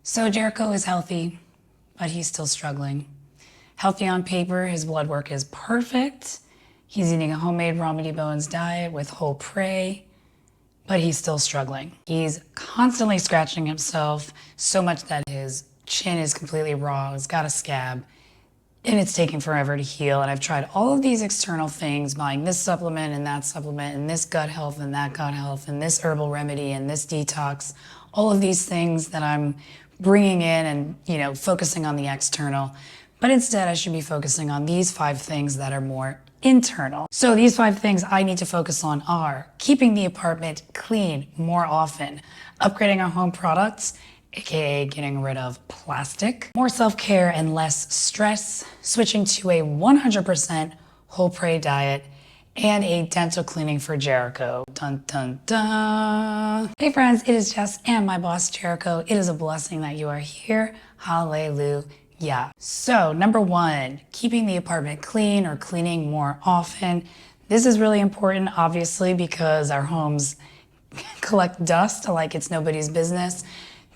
So Jericho is healthy, but he's still struggling. Healthy on paper, his blood work is perfect. He's eating a homemade raw meaty bones diet with whole prey, but he's still struggling. He's constantly scratching himself so much that his chin is completely raw. He's got a scab, and it's taking forever to heal. And I've tried all of these external things, buying this supplement and this gut health and that gut health and this herbal remedy and this detox, all of these things that I'm bringing in and, focusing on the external. But instead, I should be focusing on these 5 things that are more internal. So these 5 things I need to focus on are keeping the apartment clean more often, upgrading our home products, aka getting rid of plastic, more self-care and less stress, switching to a 100% whole prey diet, and a dental cleaning for Jericho. Dun dun dun. Hey friends, it is Jess and my boss Jericho. It is a blessing that you are here. HalleluYAH. So number 1, keeping the apartment clean or cleaning more often. This is really important, obviously, because our homes collect dust like it's nobody's business.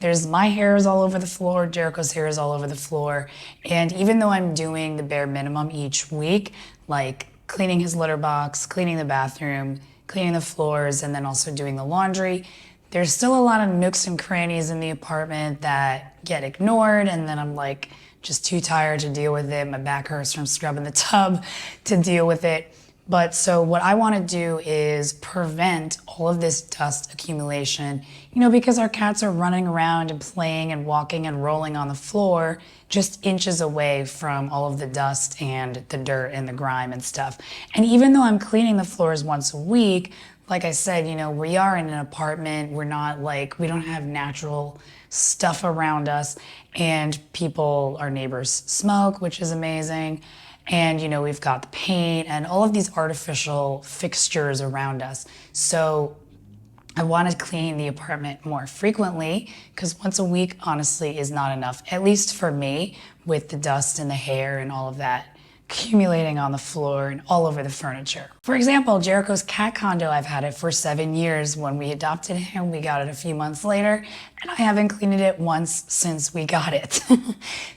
There's my hair is all over the floor, Jericho's hair is all over the floor. And even though I'm doing the bare minimum each week, like cleaning his litter box, cleaning the bathroom, cleaning the floors, and then also doing the laundry, there's still a lot of nooks and crannies in the apartment that get ignored. And then I'm like just too tired to deal with it. My back hurts from scrubbing the tub to deal with it. But so what I want to do is prevent all of this dust accumulation, because our cats are running around and playing and walking and rolling on the floor just inches away from all of the dust and the dirt and the grime and stuff. And even though I'm cleaning the floors once a week, like I said, we are in an apartment. We're not we don't have natural stuff around us, and our neighbors smoke, which is amazing. And, we've got the paint and all of these artificial fixtures around us. So I want to clean the apartment more frequently because once a week, honestly, is not enough, at least for me, with the dust and the hair and all of that accumulating on the floor and all over the furniture. For example, Jericho's cat condo, I've had it for 7 years. When we adopted him, we got it a few months later, and I haven't cleaned it once since we got it.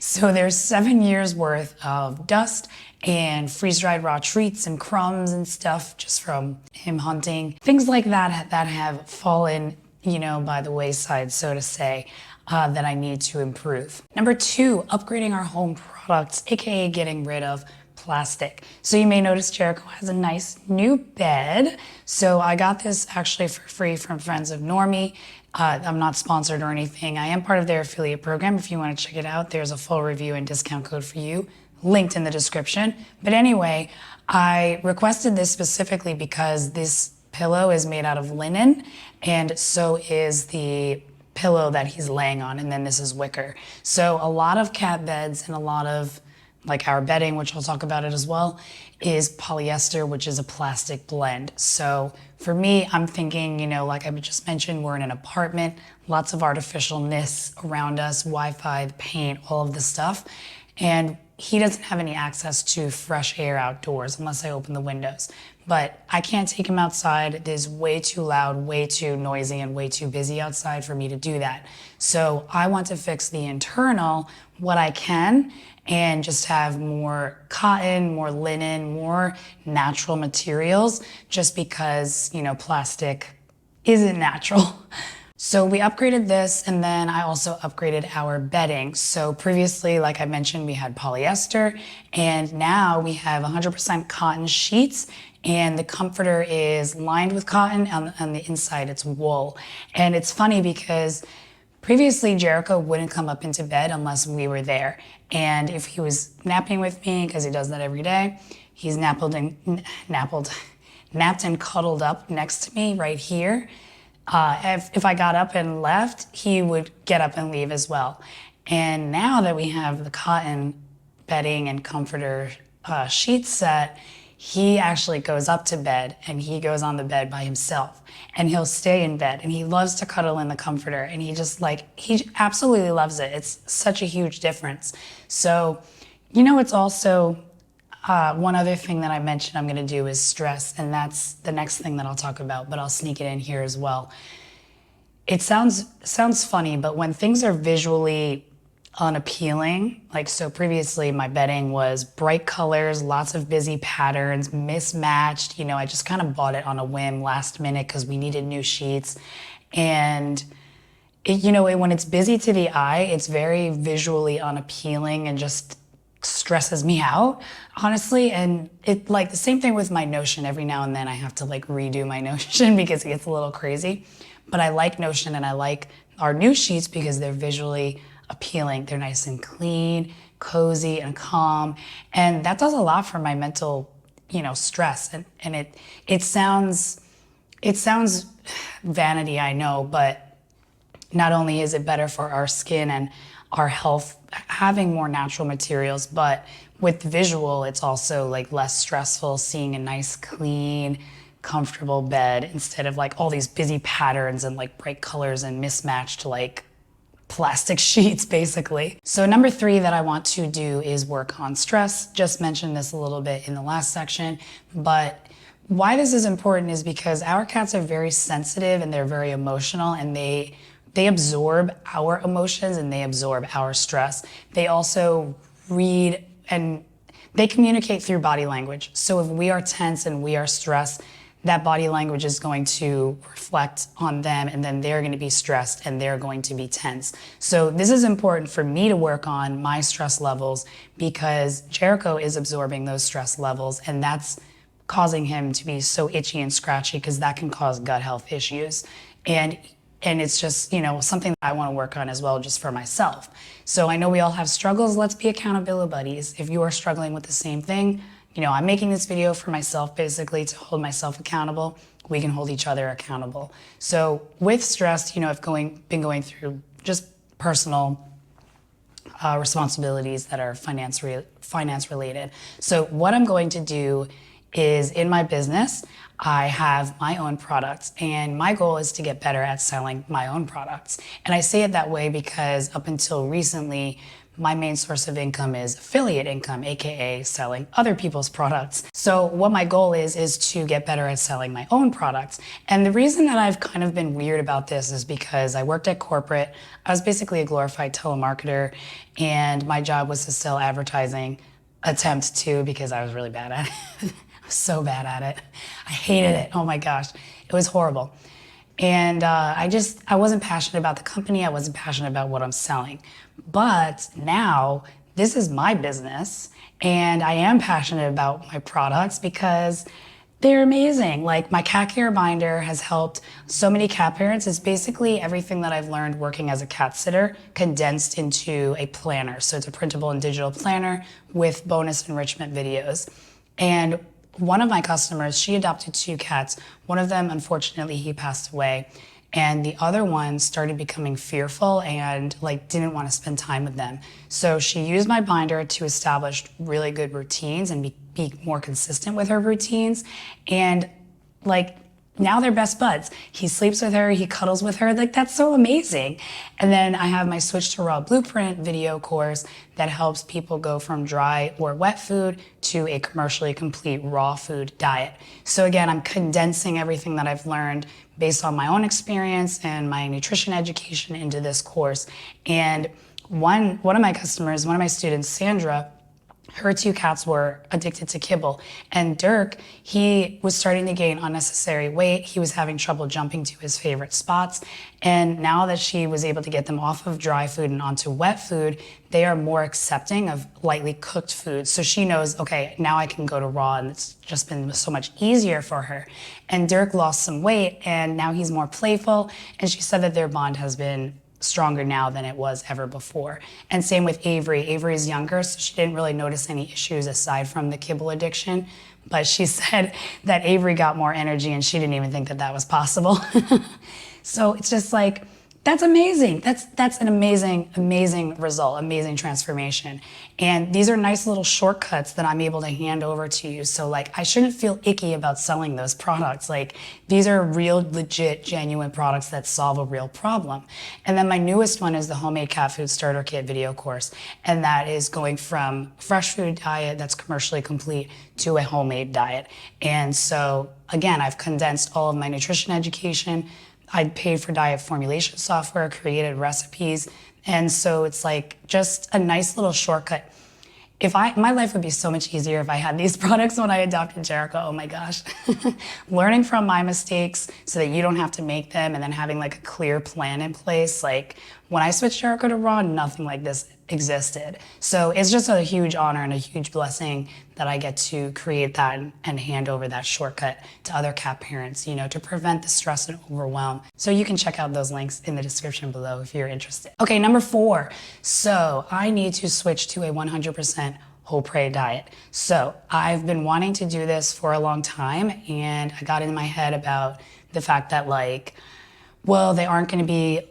So there's 7 years worth of dust and freeze-dried raw treats and crumbs and stuff just from him hunting. Things like that have fallen, by the wayside, so to say, that I need to improve. Number 2, upgrading our home products, aka getting rid of plastic. So you may notice Jericho has a nice new bed. So I got this actually for free from friends of Normie. I'm not sponsored or anything. I am part of their affiliate program. If you want to check it out, there's a full review and discount code for you linked in the description. But anyway, I requested this specifically because this pillow is made out of linen, and so is the pillow that he's laying on, and then this is wicker. So a lot of cat beds and a lot of our bedding, which I'll talk about it as well, is polyester, which is a plastic blend. So for me, I'm thinking, like I just mentioned, we're in an apartment, lots of artificialness around us, Wi-Fi, the paint, all of the stuff. And he doesn't have any access to fresh air outdoors unless I open the windows. But I can't take him outside. It is way too loud, way too noisy, and way too busy outside for me to do that. So I want to fix the internal, what I can, and just have more cotton, more linen, more natural materials, just because, plastic isn't natural. So we upgraded this, and then I also upgraded our bedding. So previously, like I mentioned, we had polyester, and now we have 100% cotton sheets, and the comforter is lined with cotton, and on the inside it's wool. And it's funny because previously Jericho wouldn't come up into bed unless we were there. And if he was napping with me, because he does that every day, he's napped and cuddled up next to me right here. If I got up and left, he would get up and leave as well. And now that we have the cotton bedding and comforter sheet set, he actually goes up to bed and he goes on the bed by himself, and he'll stay in bed, and he loves to cuddle in the comforter, and he absolutely loves it. It's such a huge difference. So, it's also one other thing that I mentioned I'm going to do is stress, and that's the next thing that I'll talk about, but I'll sneak it in here as well. it sounds funny, but when things are visually unappealing, like so previously my bedding was bright colors, lots of busy patterns, mismatched. I just kind of bought it on a whim last minute because we needed new sheets. And when it's busy to the eye, it's very visually unappealing and just stresses me out, honestly. And it like the same thing with my Notion. Every now and then I have to like redo my Notion because it gets a little crazy. But I like Notion and I like our new sheets because they're visually appealing. They're nice and clean, cozy and calm. And that does a lot for my mental, stress. And it sounds vanity, I know, but not only is it better for our skin and our health having more natural materials, but with visual, it's also like less stressful seeing a nice, clean, comfortable bed instead of like all these busy patterns and like bright colors and mismatched like plastic sheets, basically. So number 3 that I want to do is work on stress. Just mentioned this a little bit in the last section, but why this is important is because our cats are very sensitive and they're very emotional, and they absorb our emotions and they absorb our stress. They also read and they communicate through body language. So if we are tense and we are stressed, that body language is going to reflect on them, and then they're going to be stressed and they're going to be tense. So this is important for me to work on my stress levels because Jericho is absorbing those stress levels, and that's causing him to be so itchy and scratchy because that can cause gut health issues. And it's just, something that I want to work on as well, just for myself. So I know we all have struggles. Let's be accountability buddies. If you are struggling with the same thing, I'm making this video for myself, basically, to hold myself accountable. We can hold each other accountable. So with stress, I've been going through just personal responsibilities that are finance related. So what I'm going to do is, in my business, I have my own products, and my goal is to get better at selling my own products. And I say it that way because up until recently, my main source of income is affiliate income, aka selling other people's products. So what my goal is to get better at selling my own products. And the reason that I've kind of been weird about this is because I worked at corporate. I was basically a glorified telemarketer, and my job was to sell advertising, attempt to, because I was really bad at it. So bad at it. I hated it. Oh my gosh. It was horrible. And I wasn't passionate about the company. I wasn't passionate about what I'm selling. But now this is my business, and I am passionate about my products because they're amazing. Like my cat care binder has helped so many cat parents. It's basically everything that I've learned working as a cat sitter condensed into a planner. So it's a printable and digital planner with bonus enrichment videos. And one of my customers, she adopted 2 cats. One of them, unfortunately, he passed away. And the other one started becoming fearful and didn't want to spend time with them. So she used my binder to establish really good routines and be more consistent with her routines. And now they're best buds. He sleeps with her, he cuddles with her. That's so amazing. And then I have my Switch to Raw Blueprint video course that helps people go from dry or wet food to a commercially complete raw food diet. So again, I'm condensing everything that I've learned based on my own experience and my nutrition education into this course. And one of my customers, one of my students, Sandra, her 2 cats were addicted to kibble. And Dirk, he was starting to gain unnecessary weight. He was having trouble jumping to his favorite spots. And now that she was able to get them off of dry food and onto wet food, they are more accepting of lightly cooked food. So she knows, okay, now I can go to raw, and it's just been so much easier for her. And Dirk lost some weight, and now he's more playful. And she said that their bond has been stronger now than it was ever before. And same with Avery. Avery's younger, so she didn't really notice any issues aside from the kibble addiction. But she said that Avery got more energy, and she didn't even think that that was possible. So it's just that's amazing. That's an amazing result, amazing transformation. And these are nice little shortcuts that I'm able to hand over to you. So I shouldn't feel icky about selling those products. These are real, legit, genuine products that solve a real problem. And then my newest one is the Homemade Cat Food Starter Kit video course. And that is going from fresh food diet that's commercially complete to a homemade diet. And so again, I've condensed all of my nutrition education, I paid for diet formulation software, created recipes. And so it's like just a nice little shortcut. My life would be so much easier if I had these products when I adopted Jericho. Oh my gosh. Learning from my mistakes so that you don't have to make them, and then having like a clear plan in place. Like when I switched Jericho to raw, nothing like this existed. So it's just a huge honor and a huge blessing that I get to create that and hand over that shortcut to other cat parents, to prevent the stress and overwhelm. So you can check out those links in the description below if you're interested. Okay, number 4. So I need to switch to a 100% whole prey diet. So I've been wanting to do this for a long time, and I got in my head about the fact that they aren't going to be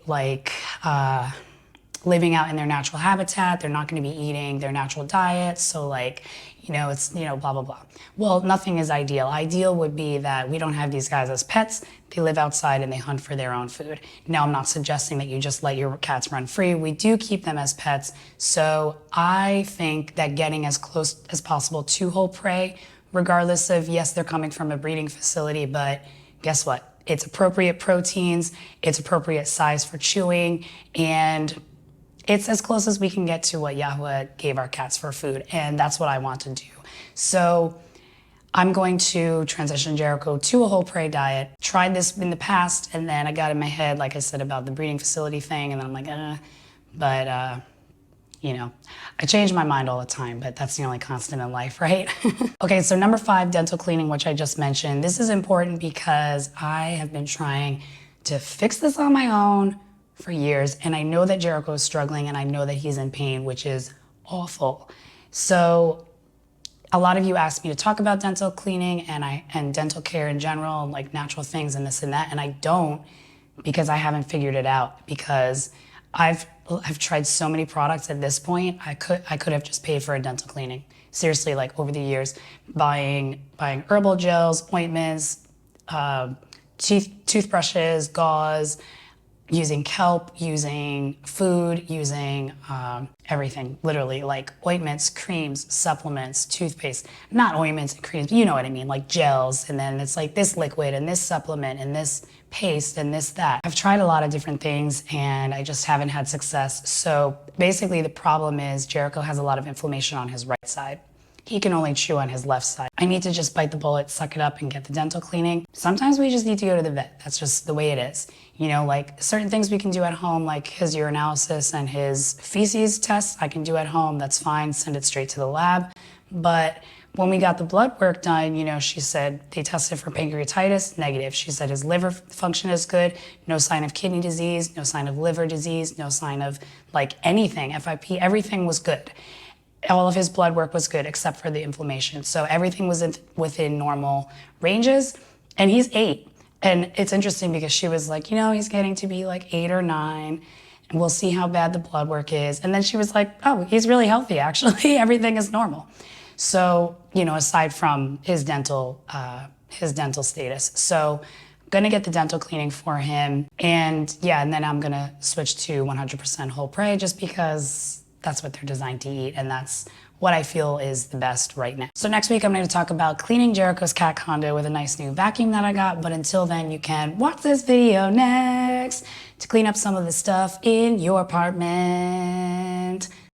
living out in their natural habitat. They're not going to be eating their natural diet. So it's, blah, blah, blah. Well, nothing is ideal. Ideal would be that we don't have these guys as pets. They live outside and they hunt for their own food. Now, I'm not suggesting that you just let your cats run free. We do keep them as pets. So I think that getting as close as possible to whole prey, regardless of, yes, they're coming from a breeding facility, but guess what? It's appropriate proteins, it's appropriate size for chewing, and it's as close as we can get to what HalleluYAH gave our cats for food, and that's what I want to do. So I'm going to transition Jericho to a whole prey diet. Tried this in the past, and then I got in my head, like I said, about the breeding facility thing, and then I'm like, I change my mind all the time, but that's the only constant in life, right? Okay, so number 5, dental cleaning, which I just mentioned. This is important because I have been trying to fix this on my own for years, and I know that Jericho is struggling, and I know that he's in pain, which is awful. So a lot of you asked me to talk about dental cleaning and dental care in general, like natural things and this and that, and I don't, because I haven't figured it out, because I've tried so many products at this point. I could have just paid for a dental cleaning. Seriously, over the years, buying herbal gels, ointments, toothbrushes, gauze, using kelp, using food, using everything, literally, like ointments, creams, supplements, toothpaste, not ointments and creams, but you know what I mean, like gels, and then it's like this liquid and this supplement and this paste and this, that. I've tried a lot of different things and I just haven't had success. So basically the problem is Jericho has a lot of inflammation on his right side. He can only chew on his left side. I need to just bite the bullet, suck it up, and get the dental cleaning. Sometimes we just need to go to the vet. That's just the way it is. Certain things we can do at home, like his urinalysis and his feces tests, I can do at home. That's fine. Send it straight to the lab. But when we got the blood work done, she said they tested for pancreatitis, negative. She said his liver function is good, no sign of kidney disease, no sign of liver disease, no sign of anything, FIP, everything was good. All of his blood work was good except for the inflammation. So everything was within normal ranges, and he's 8. And it's interesting because she was like, he's getting to be 8 or 9, and we'll see how bad the blood work is. And then she was like, oh, he's really healthy, actually. Everything is normal. So, aside from his dental status. So I'm gonna get the dental cleaning for him. And then I'm gonna switch to 100% whole prey just because that's what they're designed to eat, and that's what I feel is the best right now. So next week I'm going to talk about cleaning Jericho's cat condo with a nice new vacuum that I got, but until then you can watch this video next to clean up some of the stuff in your apartment.